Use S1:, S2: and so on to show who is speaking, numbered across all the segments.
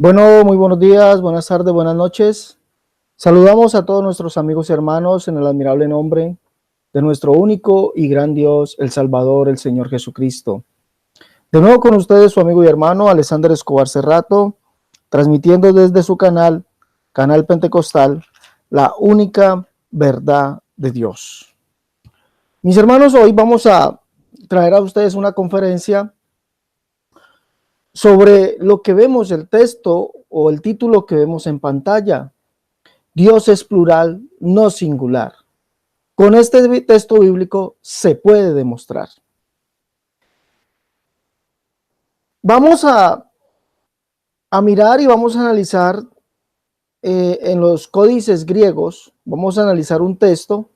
S1: Bueno, muy buenos días, buenas tardes, buenas noches. Saludamos a todos nuestros amigos y hermanos en el admirable nombre de nuestro único y gran Dios, el Salvador, el Señor Jesucristo. De nuevo con ustedes su amigo y hermano Alexander Escobar Cerrato, transmitiendo desde su Canal Pentecostal, la única verdad de Dios. Mis hermanos, hoy vamos a traer a ustedes una conferencia sobre lo que vemos, el texto o el título que vemos en pantalla. Dios es plural, no singular. Con este texto bíblico se puede demostrar. Vamos a mirar y vamos a analizar en los códices griegos, vamos a analizar un texto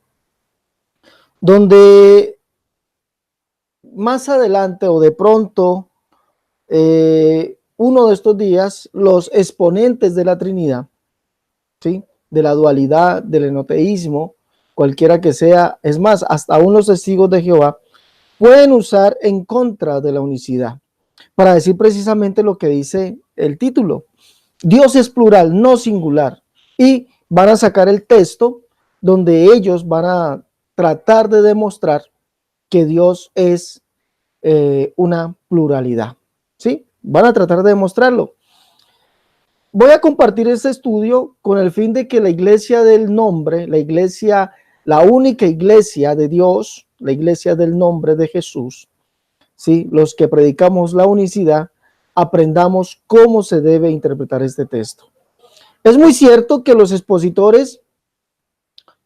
S1: donde más adelante o de pronto, uno de estos días, los exponentes de la Trinidad, ¿sí?, de la dualidad, del enoteísmo, cualquiera que sea, es más, hasta aún los testigos de Jehová, pueden usar en contra de la unicidad, para decir precisamente lo que dice el título. Dios es plural, no singular, y van a sacar el texto donde ellos van a tratar de demostrar que Dios es una pluralidad, ¿sí? Van a tratar de demostrarlo. Voy a compartir este estudio con el fin de que la iglesia del nombre, la única iglesia de Dios, la iglesia del nombre de Jesús, ¿sí?, los que predicamos la unicidad, aprendamos cómo se debe interpretar este texto. Es muy cierto que los expositores,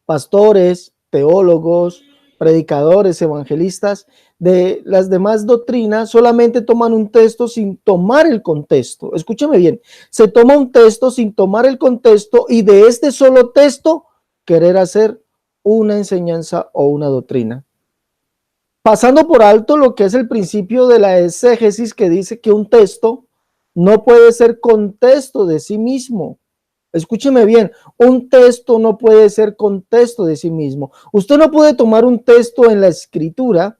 S1: pastores, teólogos, predicadores, evangelistas de las demás doctrinas solamente toman un texto sin tomar el contexto. Escúcheme bien, se toma un texto sin tomar el contexto y de este solo texto querer hacer una enseñanza o una doctrina, pasando por alto lo que es el principio de la exégesis, que dice que un texto no puede ser contexto de sí mismo. Escúcheme bien, un texto no puede ser contexto de sí mismo. Usted no puede tomar un texto en la escritura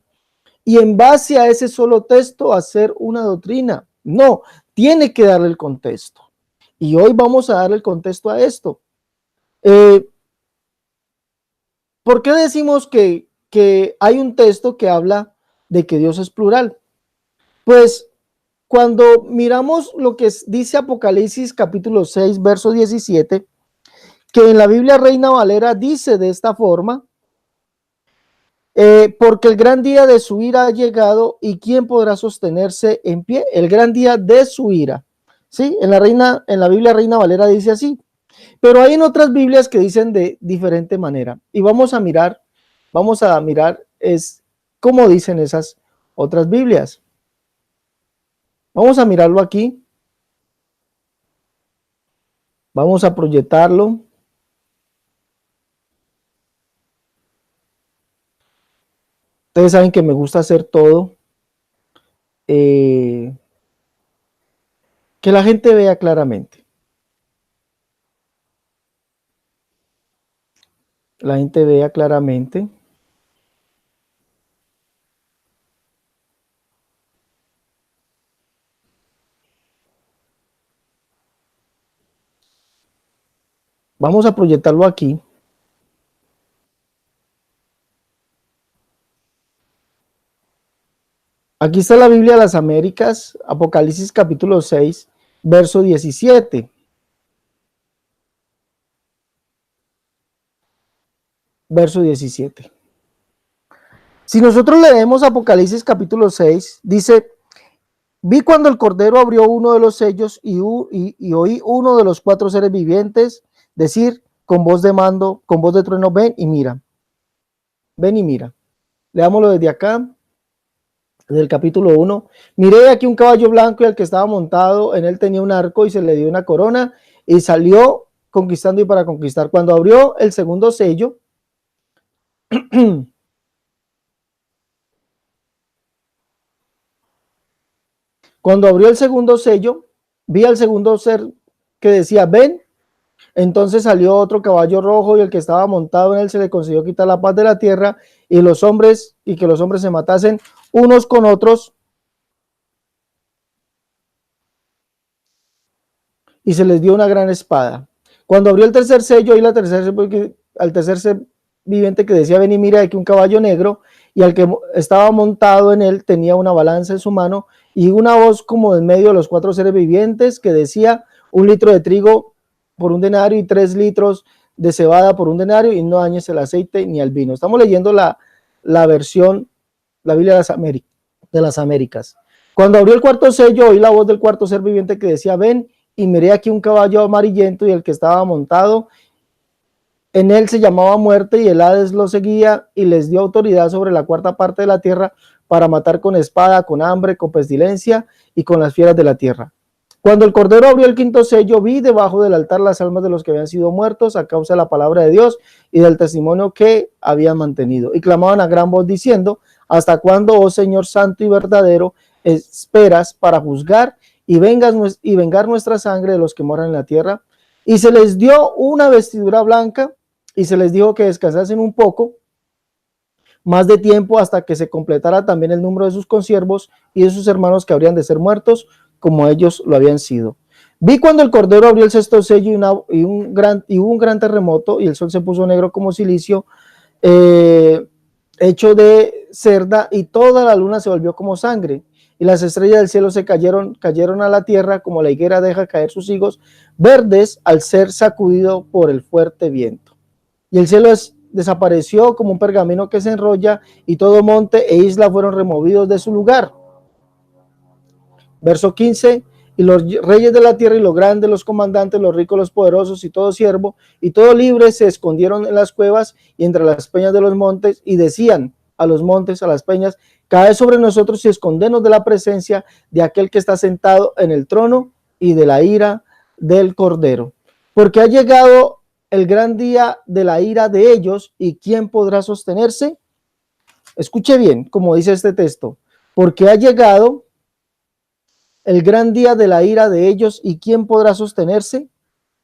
S1: y en base a ese solo texto hacer una doctrina. No, tiene que darle el contexto. Y hoy vamos a darle el contexto a esto. ¿Por qué decimos que hay un texto que habla de que Dios es plural? Pues cuando miramos lo que dice Apocalipsis capítulo 6, verso 17, que en la Biblia Reina Valera dice de esta forma, porque el gran día de su ira ha llegado y quién podrá sostenerse en pie. El gran día de su ira, ¿sí? En la Biblia Reina Valera dice así, pero hay en otras Biblias que dicen de diferente manera y vamos a mirar es cómo dicen esas otras Biblias. Vamos a mirarlo aquí, vamos a proyectarlo. Ustedes saben que me gusta hacer todo, que la gente vea claramente. La gente vea claramente. Vamos a proyectarlo aquí. Aquí está la Biblia de las Américas, Apocalipsis capítulo 6, verso 17. Verso 17. Si nosotros leemos Apocalipsis capítulo 6, dice, vi cuando el Cordero abrió uno de los sellos y oí uno de los cuatro seres vivientes decir con voz de mando, con voz de trueno, ven y mira. Ven y mira. Leámoslo desde acá, desde el capítulo 1. Miré aquí un caballo blanco y al que estaba montado, en él tenía un arco y se le dio una corona y salió conquistando y para conquistar. Cuando abrió el segundo sello, cuando abrió el segundo sello, vi al segundo ser que decía, ven. Entonces salió otro caballo rojo y el que estaba montado en él se le consiguió quitar la paz de la tierra y que los hombres se matasen unos con otros. y se les dio una gran espada. Cuando abrió el tercer sello, y al tercer ser viviente que decía: ven y mira aquí un caballo negro, y al que estaba montado en él tenía una balanza en su mano, y una voz como en medio de los cuatro seres vivientes que decía: 1 litro de trigo por 1 denario y 3 litros de cebada por 1 denario, y no dañes el aceite ni el vino. Estamos leyendo la versión, la Biblia de las Américas. Cuando abrió el cuarto sello, oí la voz del cuarto ser viviente que decía: ven y miré aquí un caballo amarillento, y el que estaba montado en él se llamaba Muerte, y el Hades lo seguía, y les dio autoridad sobre la cuarta parte de la tierra para matar con espada, con hambre, con pestilencia y con las fieras de la tierra. Cuando el Cordero abrió el quinto sello, vi debajo del altar las almas de los que habían sido muertos a causa de la palabra de Dios y del testimonio que habían mantenido, y clamaban a gran voz diciendo: ¿hasta cuándo, oh Señor santo y verdadero, esperas para juzgar y vengar nuestra sangre de los que moran en la tierra? Y se les dio una vestidura blanca, y se les dijo que descansasen un poco más de tiempo hasta que se completara también el número de sus consiervos y de sus hermanos que habrían de ser muertos como ellos lo habían sido. Vi cuando el Cordero abrió el sexto sello, hubo un gran terremoto, y el sol se puso negro como silicio, hecho de cerda, y toda la luna se volvió como sangre, y las estrellas del cielo se cayeron a la tierra como la higuera deja caer sus higos verdes al ser sacudido por el fuerte viento. Y el cielo desapareció como un pergamino que se enrolla, y todo monte e isla fueron removidos de su lugar. Verso 15: y los reyes de la tierra, y los grandes, los comandantes, los ricos, los poderosos, y todo siervo, y todo libre, se escondieron en las cuevas y entre las peñas de los montes, y decían a los montes, a las peñas: caed sobre nosotros y escondenos de la presencia de aquel que está sentado en el trono y de la ira del Cordero. Porque ha llegado el gran día de la ira de ellos, y ¿quién podrá sostenerse? Escuche bien, como dice este texto: porque ha llegado el gran día de la ira de ellos, y ¿quién podrá sostenerse?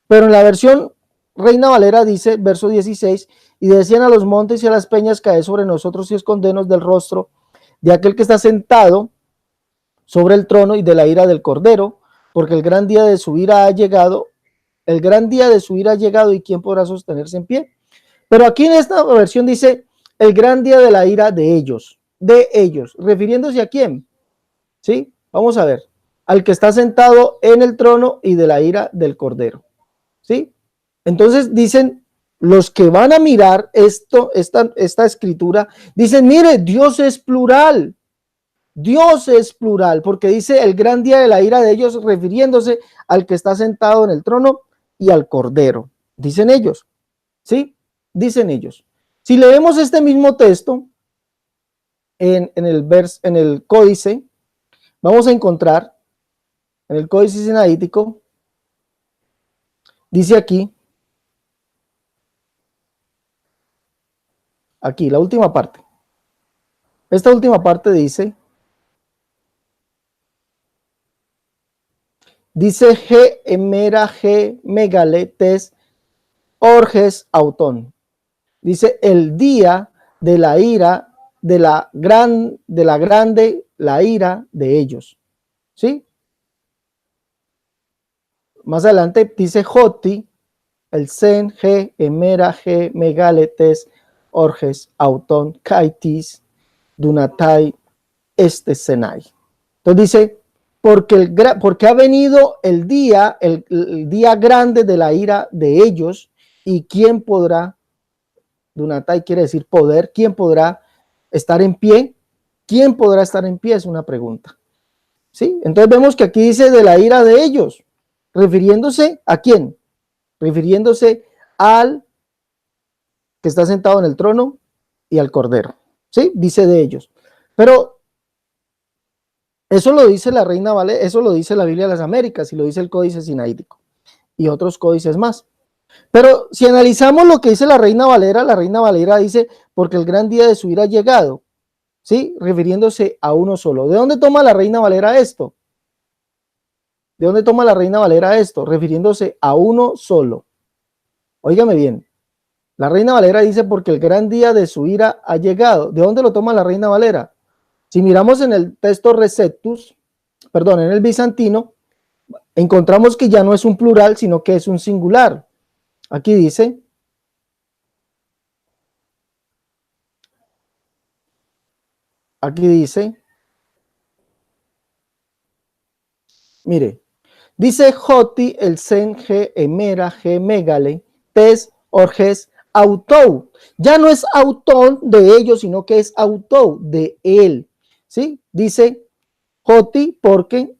S1: Pero en la versión Reina Valera dice, verso 16: y decían a los montes y a las peñas: caed sobre nosotros y escondenos del rostro de aquel que está sentado sobre el trono y de la ira del Cordero, porque el gran día de su ira ha llegado, y ¿quién podrá sostenerse en pie? Pero aquí en esta versión dice: el gran día de la ira de ellos, refiriéndose ¿a quién? ¿Sí? Vamos a ver: al que está sentado en el trono y de la ira del Cordero. ¿Sí? Entonces dicen los que van a mirar esta escritura, dicen: mire, Dios es plural, porque dice el gran día de la ira de ellos, refiriéndose al que está sentado en el trono y al Cordero. Dicen ellos, ¿sí? Dicen ellos. Si leemos este mismo texto en el códice, vamos a encontrar en el Códice Sinaítico, dice aquí, la última parte. Esta última parte dice G emera G megaletes orges autón. Dice: el día de la ira, de la grande, la ira de ellos. ¿Sí? Más adelante dice Joti, el Sen, G, Emera, G, Megaletes, Orges, Autón, Kaitis, Dunatai, Senai. Entonces dice: porque ha venido el día grande de la ira de ellos, y ¿quién podrá? Dunatai quiere decir poder. ¿Quién podrá estar en pie? ¿Quién podrá estar en pie? Es una pregunta. ¿Sí? Entonces vemos que aquí dice de la ira de ellos, refiriéndose ¿a quién? Refiriéndose al que está sentado en el trono y al Cordero. ¿Sí? Dice de ellos. Pero eso lo dice la Reina Valera, eso lo dice la Biblia de las Américas, y lo dice el Códice Sinaítico y otros códices más. Pero si analizamos lo que dice la Reina Valera dice: porque el gran día de su ira ha llegado, ¿sí? Refiriéndose a uno solo. ¿De dónde toma la Reina Valera esto? Refiriéndose a uno solo. Óigame bien. La Reina Valera dice: porque el gran día de su ira ha llegado. ¿De dónde lo toma la Reina Valera? Si miramos en el texto en el bizantino, encontramos que ya no es un plural, sino que es un singular. Aquí dice, mire, dice Joti, el Sen, G, Emera, G, Megale, Tes, Orges, Autou. Ya no es autón de ellos, sino que es autou de él. ¿Sí? Dice Joti porque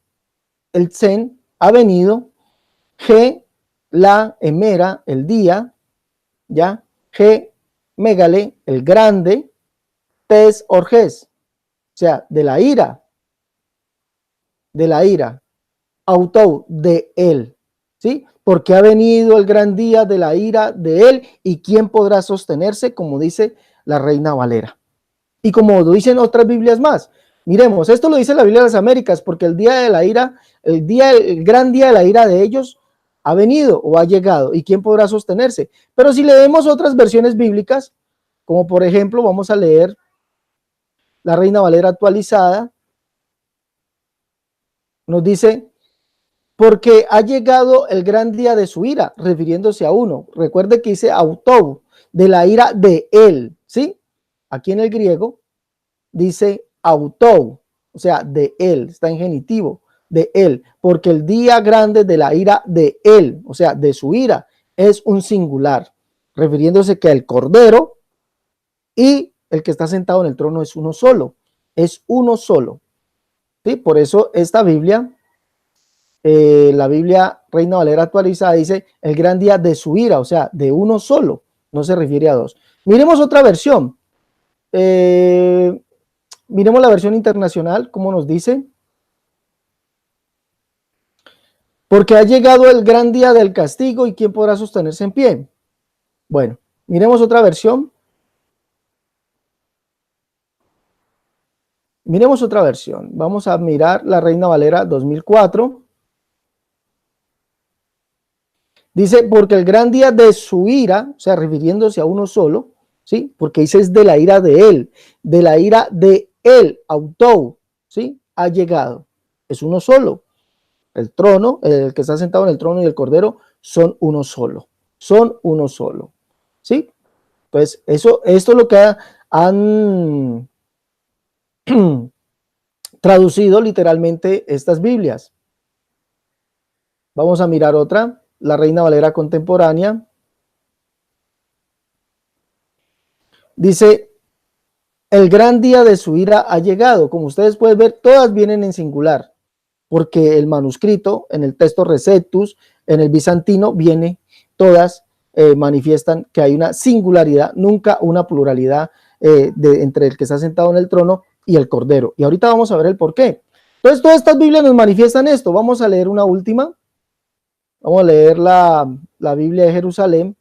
S1: el Sen ha venido, G, la, Emera, el día, ¿ya? G, Megale, el grande, Tes, Orges, o sea, de la ira, autou, de él, ¿sí? Porque ha venido el gran día de la ira de él, y quién podrá sostenerse, como dice la Reina Valera. Y como lo dicen otras Biblias más. Miremos, esto lo dice la Biblia de las Américas, porque el día de la ira, el gran día de la ira de ellos ha venido o ha llegado, y quién podrá sostenerse. Pero si leemos otras versiones bíblicas, como por ejemplo, vamos a leer la Reina Valera actualizada, nos dice: porque ha llegado el gran día de su ira, refiriéndose a uno. Recuerde que dice autou, de la ira de él, ¿sí? Aquí en el griego dice autou, o sea, de él, está en genitivo, de él, porque el día grande de la ira de él, o sea, de su ira, es un singular, refiriéndose que el cordero y el que está sentado en el trono es uno solo, ¿sí? Por eso esta Biblia, la Biblia Reina Valera actualizada, dice el gran día de su ira, o sea, de uno solo, no se refiere a dos. Miremos otra versión. Miremos la versión internacional, como nos dice: porque ha llegado el gran día del castigo, y quién podrá sostenerse en pie. Bueno, miremos otra versión. Vamos a mirar la Reina Valera 2004. Dice: porque el gran día de su ira, o sea, refiriéndose a uno solo, ¿sí? Porque dice es de la ira de él, autou, ¿sí? Ha llegado, es uno solo. El trono, el que está sentado en el trono y el cordero son uno solo, ¿sí? Entonces, esto es lo que han traducido literalmente estas Biblias. Vamos a mirar otra, la Reina Valera contemporánea. Dice: el gran día de su ira ha llegado. Como ustedes pueden ver, todas vienen en singular, porque el manuscrito, en el texto Receptus, en el bizantino, todas manifiestan que hay una singularidad, nunca una pluralidad entre el que está sentado en el trono y el cordero. Y ahorita vamos a ver el por qué. Entonces, todas estas Biblias nos manifiestan esto. Vamos a leer una última. Vamos a leer la Biblia de Jerusalén,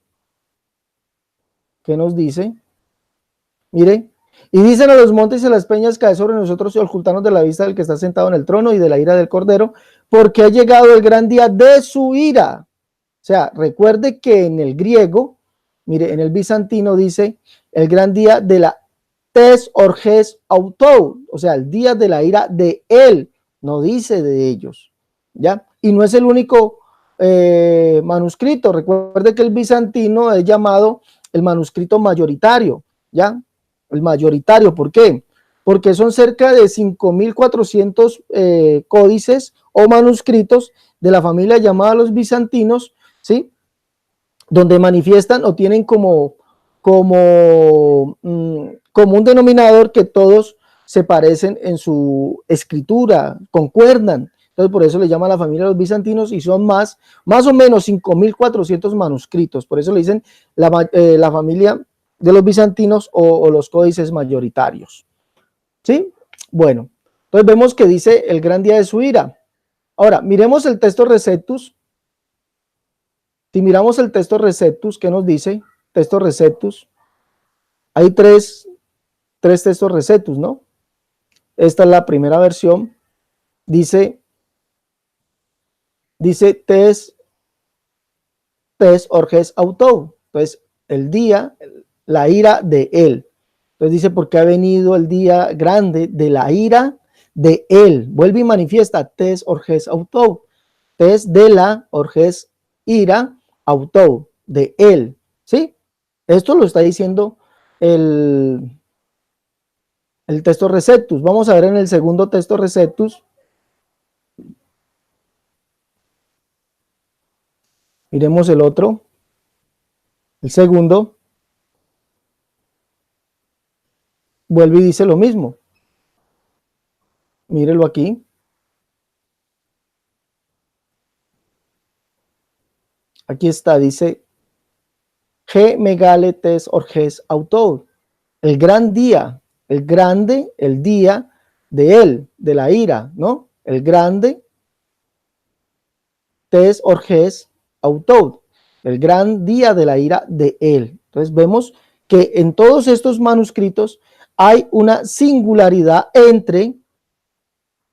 S1: que nos dice: mire, y dicen a los montes y a las peñas: cae sobre nosotros y ocultarnos de la vista del que está sentado en el trono y de la ira del cordero, porque ha llegado el gran día de su ira. O sea, recuerde que en el griego, mire, en el bizantino dice el gran día de la tes orges autou, o sea, el día de la ira de él, no dice de ellos, ¿ya? Y no es el único manuscrito. Recuerde que el bizantino es llamado el manuscrito mayoritario, ¿ya? El mayoritario, ¿por qué? Porque son cerca de 5.400 códices o manuscritos de la familia llamada los bizantinos, ¿sí? Donde manifiestan o tienen como un denominador que todos se parecen en su escritura, concuerdan. Entonces, por eso le llama a la familia de los bizantinos, y son más o menos 5.400 manuscritos. Por eso le dicen la familia de los bizantinos o los códices mayoritarios. ¿Sí? Bueno, entonces vemos que dice el gran día de su ira. Ahora, miremos el texto Receptus. Si miramos el texto Receptus, ¿qué nos dice? Texto Receptus. Hay tres textos Receptus, ¿no? Esta es la primera versión. Dice tes orges autou. Entonces, el día, la ira de él. Entonces dice: porque ha venido el día grande de la ira de él. Vuelve y manifiesta tes orges autou. tes de la, orges, ira, autou, de él, ¿sí? Esto lo está diciendo el texto Receptus. Vamos a ver en el segundo texto Receptus. Miremos el otro. El segundo. Vuelve y dice lo mismo. Mírelo aquí. Aquí está, dice G megale tes orges autou. El gran día, el grande, el día de él, de la ira, ¿no? El grande tes orges autou. El gran día de la ira de él. Entonces vemos que en todos estos manuscritos hay una singularidad entre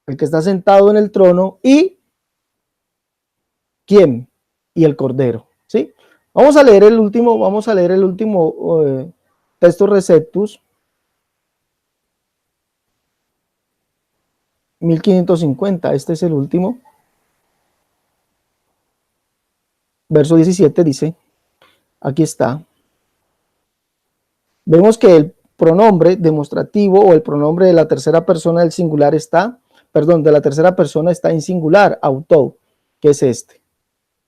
S1: el que está sentado en el trono y ¿quién? Y el cordero, ¿sí? Vamos a leer el último texto Receptus, 1550, este es el último. Verso 17 dice, aquí está. Vemos que el pronombre demostrativo o el pronombre de la tercera persona del singular está, perdón, de la tercera persona está en singular, autou, que es este,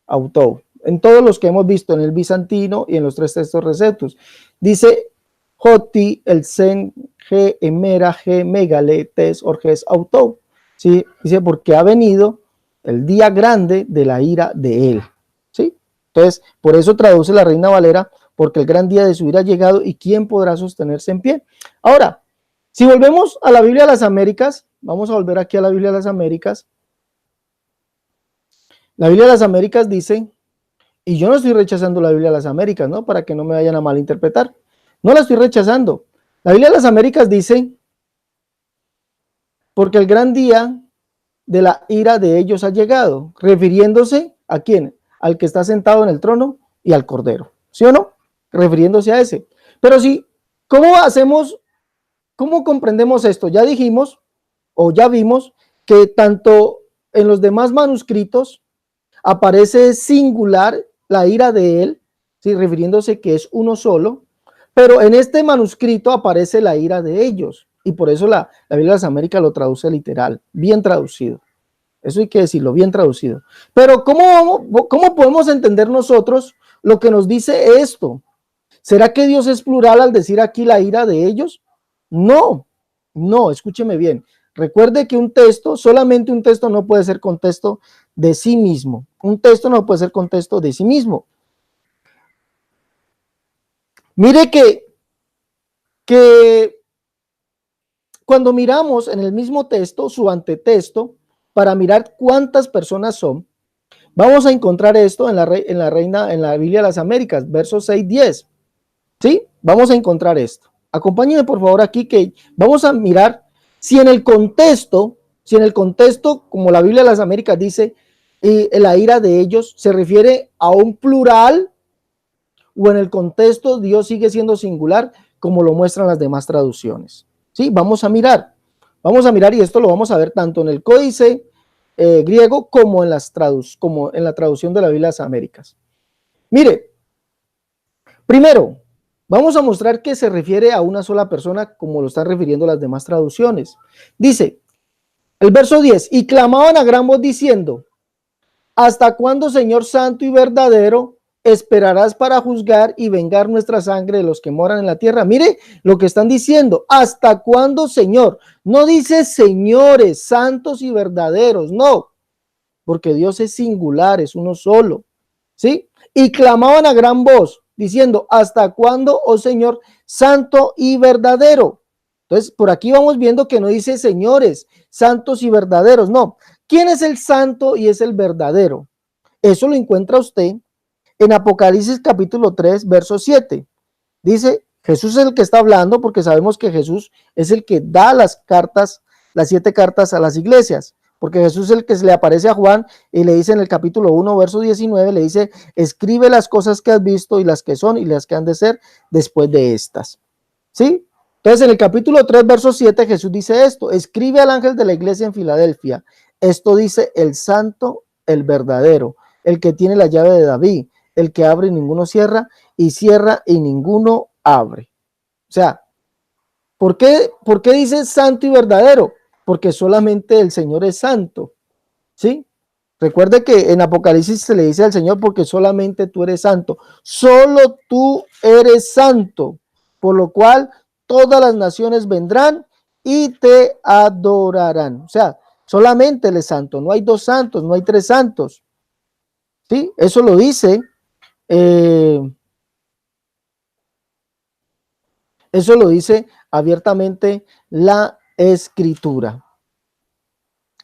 S1: autou. En todos los que hemos visto en el bizantino y en los tres textos Receptus, dice Joti, el sen, G, emera, G, megale, tes, orges, autou. ¿Sí? Dice, porque ha venido el día grande de la ira de él. ¿Sí? Entonces, por eso traduce la Reina Valera, porque el gran día de su ira ha llegado y ¿quién podrá sostenerse en pie? Ahora, si volvemos a la Biblia de las Américas, vamos a volver aquí a la Biblia de las Américas. La Biblia de las Américas dice, y yo no estoy rechazando la Biblia de las Américas, ¿no? Para que no me vayan a malinterpretar. No la estoy rechazando. La Biblia de las Américas dice, porque el gran día de la ira de ellos ha llegado, refiriéndose ¿a quién? Al que está sentado en el trono y al cordero, ¿sí o no? Refiriéndose a ese. Pero sí, ¿cómo hacemos, cómo comprendemos esto? Ya dijimos, o ya vimos, que tanto en los demás manuscritos aparece singular la ira de él, ¿sí? Refiriéndose que es uno solo, pero en este manuscrito aparece la ira de ellos. Y por eso la Biblia de las Américas lo traduce literal, bien traducido. Eso hay que decirlo, bien traducido. Pero ¿cómo podemos entender nosotros lo que nos dice esto? ¿Será que Dios es plural al decir aquí la ira de ellos? No, no, escúcheme bien. Recuerde que un texto, solamente un texto no puede ser contexto de sí mismo. Un texto no puede ser contexto de sí mismo. Mire que cuando miramos en el mismo texto, su antetexto, para mirar cuántas personas son, vamos a encontrar esto en la Biblia de las Américas, versos 6-10. ¿Sí? Vamos a encontrar esto. Acompáñenme por favor aquí que vamos a mirar si en el contexto, como la Biblia de las Américas dice, la ira de ellos se refiere a un plural o en el contexto Dios sigue siendo singular como lo muestran las demás traducciones. ¿Sí? Vamos a mirar y esto lo vamos a ver tanto en el códice griego como en la traducción de la Biblia de las Américas. Mire, primero, vamos a mostrar que se refiere a una sola persona como lo están refiriendo las demás traducciones. Dice, el verso 10, y clamaban a gran voz diciendo, ¿hasta cuándo, Señor santo y verdadero, esperarás para juzgar y vengar nuestra sangre de los que moran en la tierra? Mire lo que están diciendo, ¿hasta cuándo, Señor? No dice señores santos y verdaderos, no, porque Dios es singular, es uno solo, ¿sí? Y clamaban a gran voz, diciendo, ¿hasta cuándo, oh Señor, santo y verdadero? Entonces, por aquí vamos viendo que no dice señores, santos y verdaderos, no. ¿Quién es el santo y es el verdadero? Eso lo encuentra usted en Apocalipsis capítulo 3, verso 7. Dice, Jesús es el que está hablando porque sabemos que Jesús es el que da las cartas, las 7 cartas a las iglesias. Porque Jesús es el que se le aparece a Juan y le dice en el capítulo 1, verso 19, le dice, escribe las cosas que has visto y las que son y las que han de ser después de estas. ¿Sí? Entonces en el capítulo 3, verso 7, Jesús dice esto, escribe al ángel de la iglesia en Filadelfia. Esto dice el santo el verdadero, el que tiene la llave de David, el que abre y ninguno cierra, y cierra y ninguno abre. O sea, ¿por qué dice santo y verdadero? Porque solamente el Señor es santo, ¿sí? Recuerde que en Apocalipsis se le dice al Señor, porque solamente tú eres santo, solo tú eres santo, por lo cual todas las naciones vendrán y te adorarán. O sea, solamente Él es santo, no hay dos santos, no hay tres santos, ¿sí? Eso lo dice, eh, eso lo dice abiertamente la Escritura.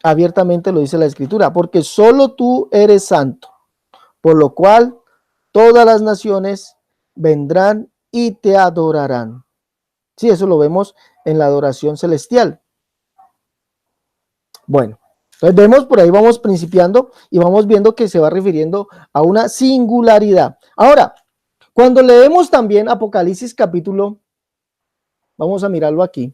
S1: Abiertamente lo dice la Escritura, porque solo tú eres santo, por lo cual todas las naciones vendrán y te adorarán. Sí, eso lo vemos en la adoración celestial. Bueno, entonces vemos por ahí, vamos principiando y vamos viendo que se va refiriendo a una singularidad. Ahora, cuando leemos también Apocalipsis capítulo, vamos a mirarlo aquí.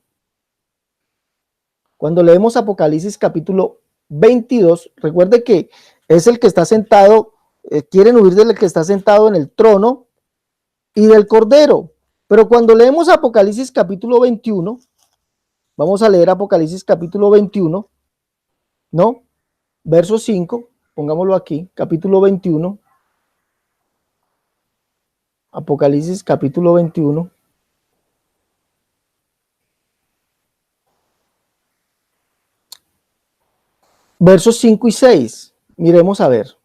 S1: Cuando leemos Apocalipsis capítulo 22, recuerde que es el que está sentado, quieren huir del que está sentado en el trono y del Cordero. Pero cuando leemos Apocalipsis capítulo 21, vamos a leer Apocalipsis capítulo 21, ¿no? Verso 5, pongámoslo aquí, capítulo 21. Apocalipsis capítulo 21. Versos 5 y 6. Miremos a ver.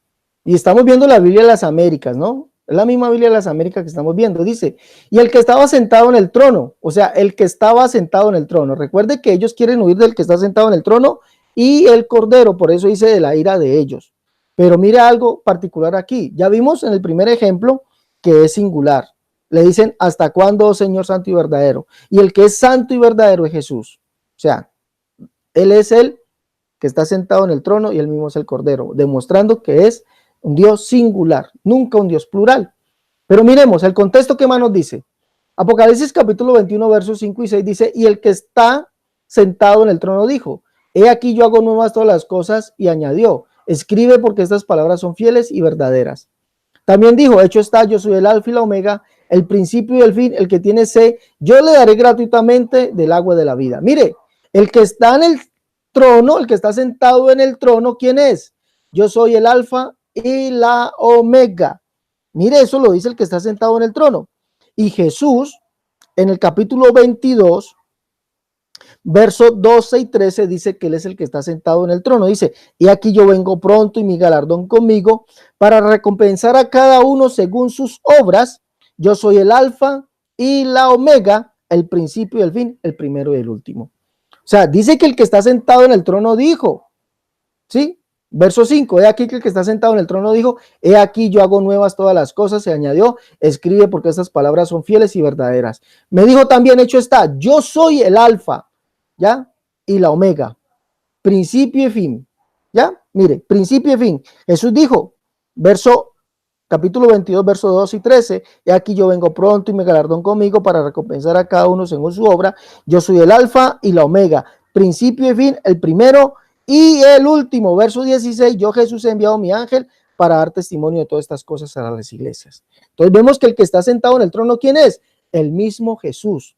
S1: Y estamos viendo la Biblia de las Américas, ¿no? Es la misma Biblia de las Américas que estamos viendo. Dice, y el que estaba sentado en el trono, o sea, el que estaba sentado en el trono. Recuerde que ellos quieren huir del que está sentado en el trono y el Cordero, por eso dice de la ira de ellos. Pero mira algo particular aquí. Ya vimos en el primer ejemplo que es singular. Le dicen, ¿hasta cuándo, oh Señor santo y verdadero? Y el que es santo y verdadero es Jesús. O sea, Él es el que está sentado en el trono y Él mismo es el Cordero, demostrando que es un Dios singular, nunca un Dios plural. Pero miremos el contexto que más nos dice. Apocalipsis capítulo 21, versos 5 y 6 dice, y el que está sentado en el trono dijo, he aquí yo hago nuevas todas las cosas, y añadió, escribe porque estas palabras son fieles y verdaderas. También dijo, hecho está, yo soy el alfa y la omega, el principio y el fin, el que tiene sed, yo le daré gratuitamente del agua de la vida. Mire, el que está en el trono, el que está sentado en el trono, ¿quién es? Yo soy el alfa y la omega. Mire, eso lo dice el que está sentado en el trono. Y Jesús, en el capítulo 22, versos 12 y 13, dice que Él es el que está sentado en el trono. Dice, y aquí yo vengo pronto y mi galardón conmigo para recompensar a cada uno según sus obras. Yo soy el alfa y la omega, el principio y el fin, el primero y el último. O sea, dice que el que está sentado en el trono dijo, ¿sí? Verso 5, he aquí que el que está sentado en el trono dijo, he aquí yo hago nuevas todas las cosas, se añadió, escribe porque estas palabras son fieles y verdaderas. Me dijo también, hecho está, yo soy el alfa, ¿ya? Y la omega, principio y fin, ¿ya? Mire, principio y fin. Jesús dijo, capítulo 22, versos 2 y 13, he aquí yo vengo pronto y mi galardón conmigo para recompensar a cada uno según su obra. Yo soy el alfa y la omega, principio y fin, el primero y el último. Verso 16, yo Jesús he enviado mi ángel para dar testimonio de todas estas cosas a las iglesias. Entonces vemos que el que está sentado en el trono, ¿quién es? El mismo Jesús.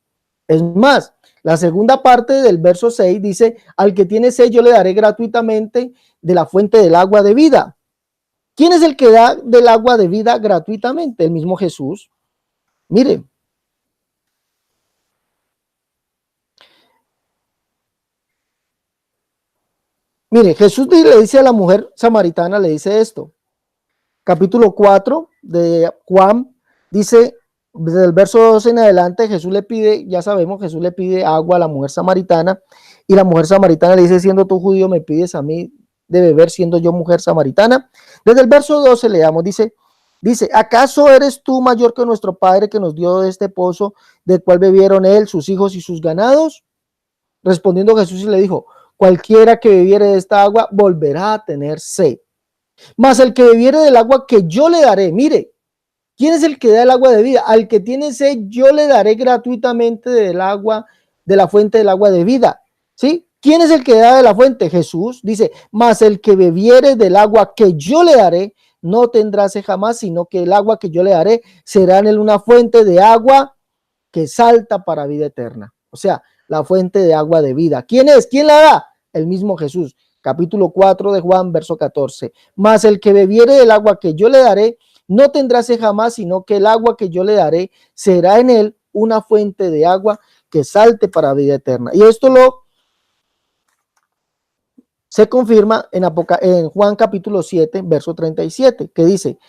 S1: Es más, la segunda parte del verso 6 dice, al que tiene sed yo le daré gratuitamente de la fuente del agua de vida. ¿Quién es el que da del agua de vida gratuitamente? El mismo Jesús. Mire. Mire, Jesús le dice a la mujer samaritana, le dice esto. Capítulo 4 de Juan, dice, desde el verso 12 en adelante, Jesús le pide, ya sabemos, Jesús le pide agua a la mujer samaritana, y la mujer samaritana le dice, siendo tú judío, me pides a mí de beber, siendo yo mujer samaritana. Desde el verso 12 leamos, dice, ¿acaso eres tú mayor que nuestro padre que nos dio de este pozo, del cual bebieron él, sus hijos y sus ganados? Respondiendo Jesús y le dijo, cualquiera que bebiere de esta agua volverá a tener sed. Mas el que bebiere del agua que yo le daré, mire, ¿quién es el que da el agua de vida? Al que tiene sed yo le daré gratuitamente del agua, de la fuente del agua de vida, ¿sí? ¿Quién es el que da de la fuente? Jesús. Dice, mas el que bebiere del agua que yo le daré, no tendrá sed jamás, sino que el agua que yo le daré será en él una fuente de agua que salta para vida eterna. O sea, la fuente de agua de vida. ¿Quién es? ¿Quién la da? El mismo Jesús. Capítulo 4 de Juan, verso 14. Mas el que bebiere del agua que yo le daré, no tendrá sed jamás, sino que el agua que yo le daré será en él una fuente de agua que salte para vida eterna. Y esto se confirma en Juan capítulo 7, verso 37, que dice,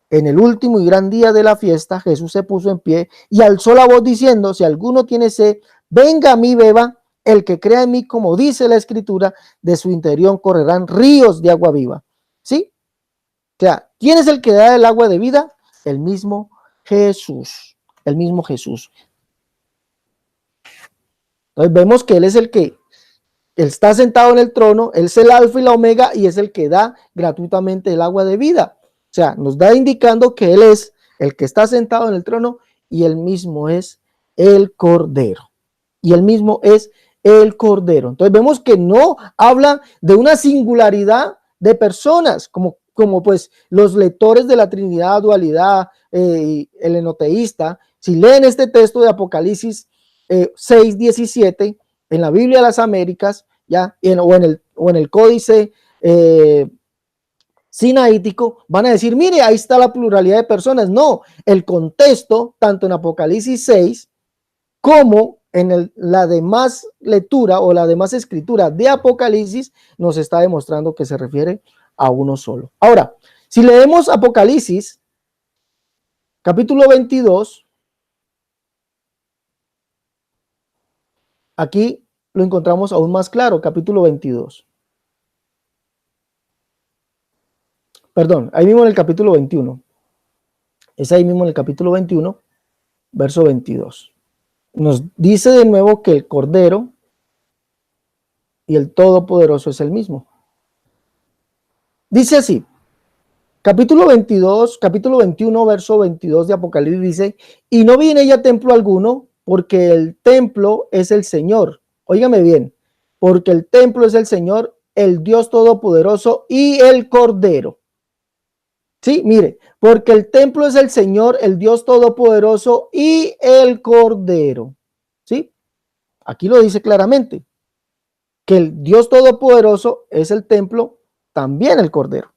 S1: en el último y gran día de la fiesta, Jesús se puso en pie y alzó la voz diciendo, si alguno tiene sed, venga a mí, beba. El que crea en mí, como dice la escritura, de su interior correrán ríos de agua viva. ¿Sí? O sea, ¿quién es el que da el agua de vida? El mismo Jesús. El mismo Jesús. Entonces vemos que Él es el que Él está sentado en el trono, Él es el alfa y la omega y es el que da gratuitamente el agua de vida. O sea, nos da indicando que Él es el que está sentado en el trono y Él mismo es el Cordero. Y Él mismo es el Cordero. Entonces vemos que no habla de una singularidad de personas, como pues los lectores de la Trinidad, dualidad, el enoteísta. Si leen este texto de Apocalipsis 6:17 en la Biblia de las Américas, ya, o en el códice sinaítico, van a decir, mire, ahí está la pluralidad de personas. No, el contexto, tanto en Apocalipsis 6 como en la demás lectura o la demás escritura de Apocalipsis, nos está demostrando que se refiere a uno solo. Ahora, si leemos Apocalipsis, capítulo 22, aquí lo encontramos aún más claro, capítulo 22. Perdón, ahí mismo en el capítulo 21. Es ahí mismo en el capítulo 21, verso 22. Nos dice de nuevo que el Cordero y el Todopoderoso es el mismo. Dice así, capítulo 22, capítulo 21, verso 22 de Apocalipsis dice, y no vi en ella templo alguno, porque el templo es el Señor. Óigame bien, porque el templo es el Señor, el Dios Todopoderoso y el Cordero. Sí, mire, porque el templo es el Señor, el Dios Todopoderoso y el Cordero. ¿Sí? Aquí lo dice claramente, que el Dios Todopoderoso es el templo, también el Cordero.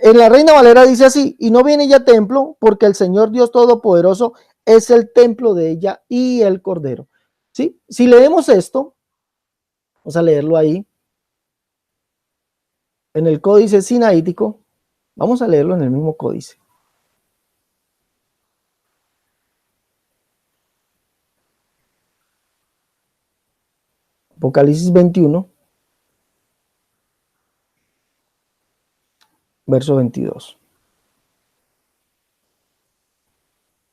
S1: En la Reina Valera dice así, y no viene ella templo, porque el Señor Dios Todopoderoso es el templo de ella y el Cordero. ¿Sí? Si leemos esto, vamos a leerlo ahí, en el códice sinaítico, vamos a leerlo en el mismo códice. Apocalipsis 21, verso 22.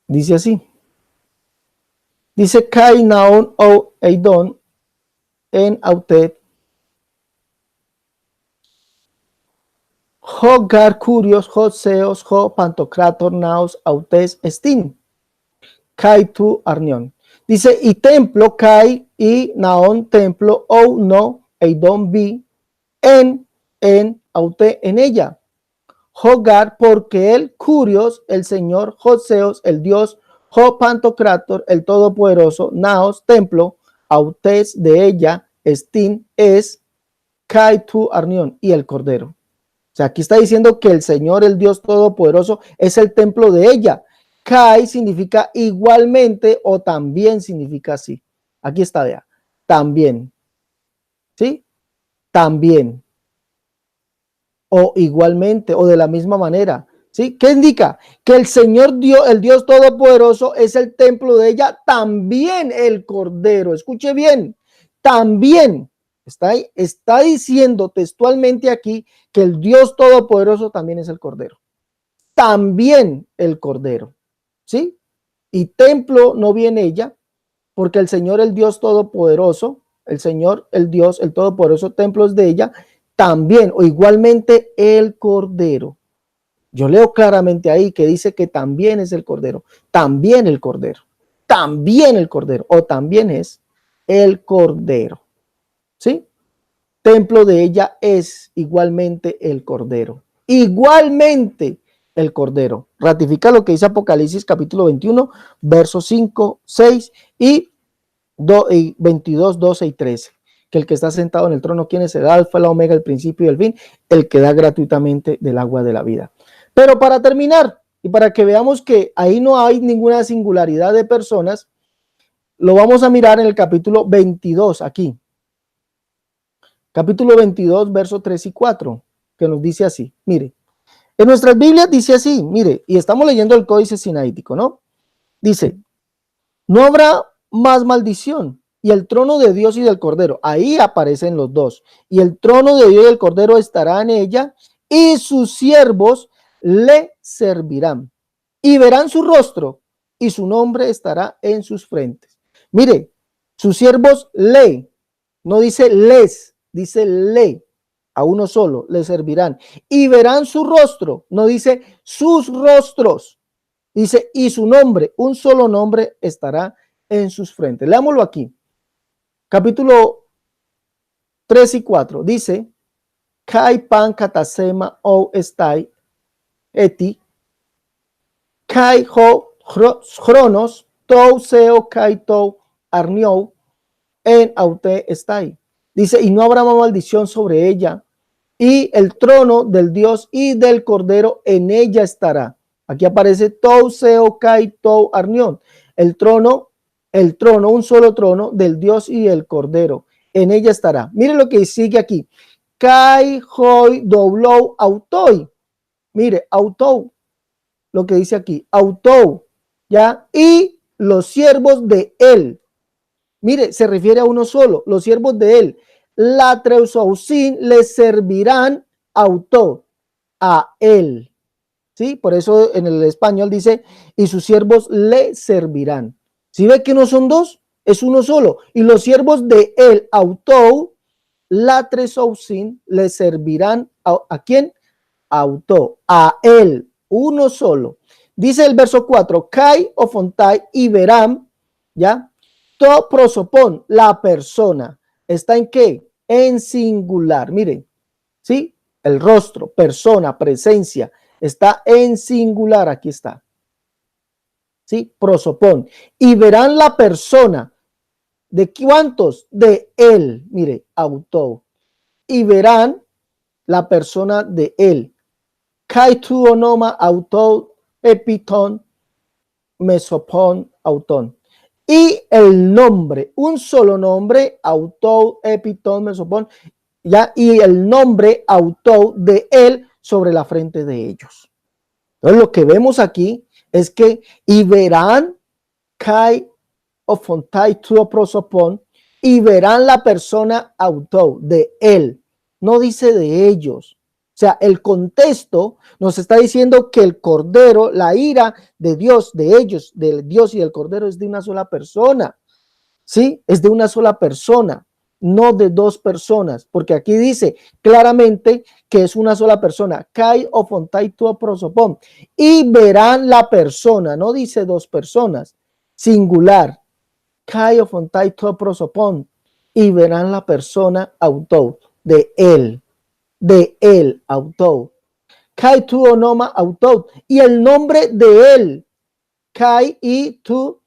S1: Dice así. Dice, Kai naon o eidon en autet ho gar curios, ho seos, ho pantocrator naos autes estin. Kai tu arnion. Dice, y templo kai y naon templo o no eidon vi en aute en ella. Hogar, porque el curios, el Señor, Joseos, el Dios, Ho Pantocrator, el Todopoderoso, Naos, templo, autes de ella, Estin es Kai tu Arnión y el Cordero. O sea, aquí está diciendo que el Señor, el Dios Todopoderoso, es el templo de ella. Kai significa igualmente o también significa así. Aquí está, vea. También. ¿Sí? También. O igualmente, o de la misma manera. ¿Sí? ¿Qué indica? Que el Señor Dios, el Dios Todopoderoso, es el templo de ella, también el Cordero. Escuche bien, también está diciendo textualmente aquí que el Dios Todopoderoso también es el Cordero. También el Cordero. ¿Sí? Y templo no viene ella, porque el Señor, el Dios Todopoderoso, el Señor, el Dios, el Todopoderoso, templo es de ella, también o igualmente el Cordero. Yo leo claramente ahí que dice que también es el Cordero, también el Cordero, también el Cordero, o también es el Cordero. ¿Sí? templo de ella es igualmente el Cordero. Igualmente el Cordero. Ratifica lo que dice Apocalipsis capítulo 21, versos 5, 6 y 22, 12 y 13. Que el que está sentado en el trono, ¿quién es? El alfa, la omega, el principio y el fin, el que da gratuitamente del agua de la vida. Pero para terminar, y para que veamos que ahí no hay ninguna singularidad de personas, lo vamos a mirar en el capítulo 22 aquí. Capítulo 22, versos 3 y 4, que nos dice así. Mire, en nuestras Biblias dice así, mire, y estamos leyendo el Códice Sinaítico, ¿no? Dice, no habrá más maldición, y el trono de Dios y del Cordero, ahí aparecen los dos, y el trono de Dios y del Cordero estará en ella, y sus siervos le servirán, y verán su rostro, y su nombre estará en sus frentes. Mire, sus siervos no dice les, dice le, a uno solo le servirán, y verán su rostro, no dice sus rostros, dice y su nombre, un solo nombre estará en sus frentes. Leámoslo aquí. Capítulo 3 y 4 dice, Kai pan katasema o estai eti, Kai ho chronos, tou seo kai tou arniou, en aute estai. Dice, y no habrá más maldición sobre ella, y el trono del Dios y del Cordero en ella estará. Aquí aparece tou seo kai tou arnion, el trono, un solo trono del Dios y del Cordero, en ella estará. Mire lo que sigue aquí. Kai hoi doblou autoi. Mire, autou, lo que dice aquí, autou, ya, y los siervos de él. Mire, se refiere a uno solo, los siervos de él. La treusousin le servirán auto, a él. ¿Sí? Por eso en el español dice, y sus siervos le servirán. ¿Sí ve que no son dos? Es uno solo. Y los siervos de él, auto, la treusousin, le servirán ¿a quién? Auto, a él, uno solo. Dice el verso 4, Kai o fontai y verán, ¿ya? To prosopon, la persona. ¿Está en qué? En singular. Miren, ¿sí? El rostro, persona, presencia, está en singular. Aquí está. ¿Sí? Prosopon. Y verán la persona. ¿De cuántos? De él. Mire, auto. Y verán la persona de él. Kai tu onoma auto epiton mesopon auton. Y el nombre, un solo nombre, auto, epiton, mesopon, ya, y el nombre auto de él sobre la frente de ellos. Entonces lo que vemos aquí es que y verán kai o fontai tuo prosopon, y verán la persona auto de él, no dice de ellos. O sea, el contexto nos está diciendo que el Cordero, la ira de Dios, de ellos, del Dios y del Cordero, es de una sola persona. ¿Sí? Es de una sola persona, no de dos personas, porque aquí dice claramente que es una sola persona. Kai o fontai tuo prosopon. Y verán la persona, no dice dos personas, singular. Kai o fontai tuo prosopon. Y verán la persona auto de él. De él, auto. Kai tu onoma auto. Y el nombre de él. Kai y tu,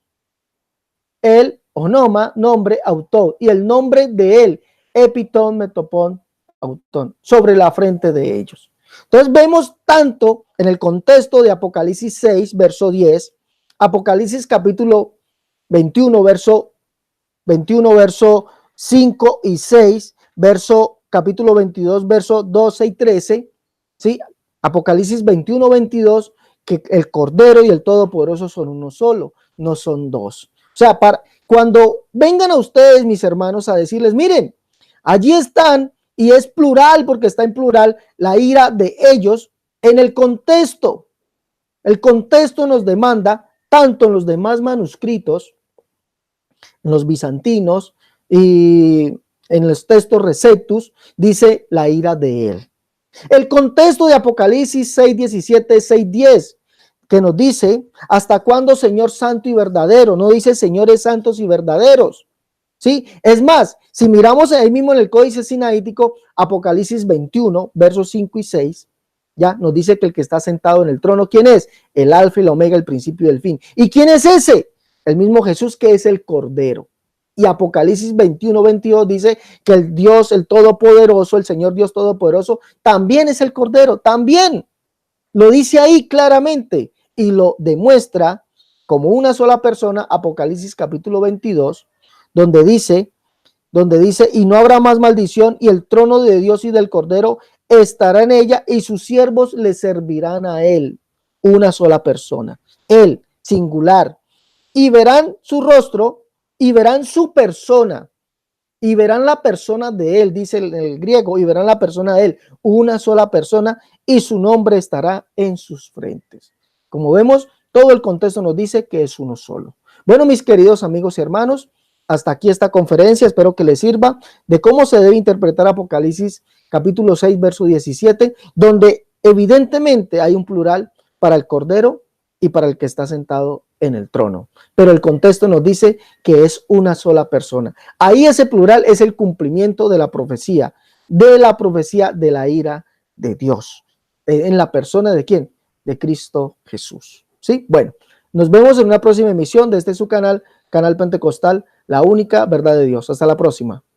S1: el onoma, nombre auto. Y el nombre de él. Epiton, metopon, auton. Sobre la frente de ellos. Entonces vemos tanto en el contexto de Apocalipsis 6, verso 10. Apocalipsis capítulo 21, verso 5 y 6. Capítulo 22, versos 12 y 13, ¿sí? Apocalipsis 21, 22, que el Cordero y el Todopoderoso son uno solo, no son dos. O sea, cuando vengan a ustedes, mis hermanos, a decirles, miren, allí están, y es plural porque está en plural, la ira de ellos, en el contexto nos demanda, tanto en los demás manuscritos, en los bizantinos y en los textos Receptus, dice la ira de él. El contexto de Apocalipsis 6:17, 6:10, que nos dice, ¿hasta cuándo, Señor santo y verdadero? No dice señores santos y verdaderos. ¿Sí? Es más, si miramos ahí mismo en el Códice Sinaítico, Apocalipsis 21, versos 5 y 6, ya nos dice que el que está sentado en el trono, ¿quién es? El alfa y el omega, el principio y el fin. ¿Y quién es ese? El mismo Jesús, que es el Cordero. Y Apocalipsis 21, 22 dice que el Dios, el Todopoderoso, el Señor Dios Todopoderoso, también es el Cordero, también. Lo dice ahí claramente y lo demuestra como una sola persona, Apocalipsis capítulo 22, donde dice, y no habrá más maldición, y el trono de Dios y del Cordero estará en ella, y sus siervos le servirán a él. Una sola persona, él, singular, y verán su rostro y verán su persona y verán la persona de él, dice el griego, y verán la persona de él, una sola persona, y su nombre estará en sus frentes. Como vemos, todo el contexto nos dice que es uno solo. Bueno, mis queridos amigos y hermanos, hasta aquí esta conferencia, espero que les sirva de cómo se debe interpretar Apocalipsis capítulo 6, verso 17, donde evidentemente hay un plural para el Cordero y para el que está sentado en el trono. Pero el contexto nos dice que es una sola persona. Ahí ese plural es el cumplimiento de la profecía de la ira de Dios. ¿En la persona de quién? De Cristo Jesús. ¿Sí? Bueno, nos vemos en una próxima emisión de este su canal, Canal Pentecostal, la única verdad de Dios. Hasta la próxima.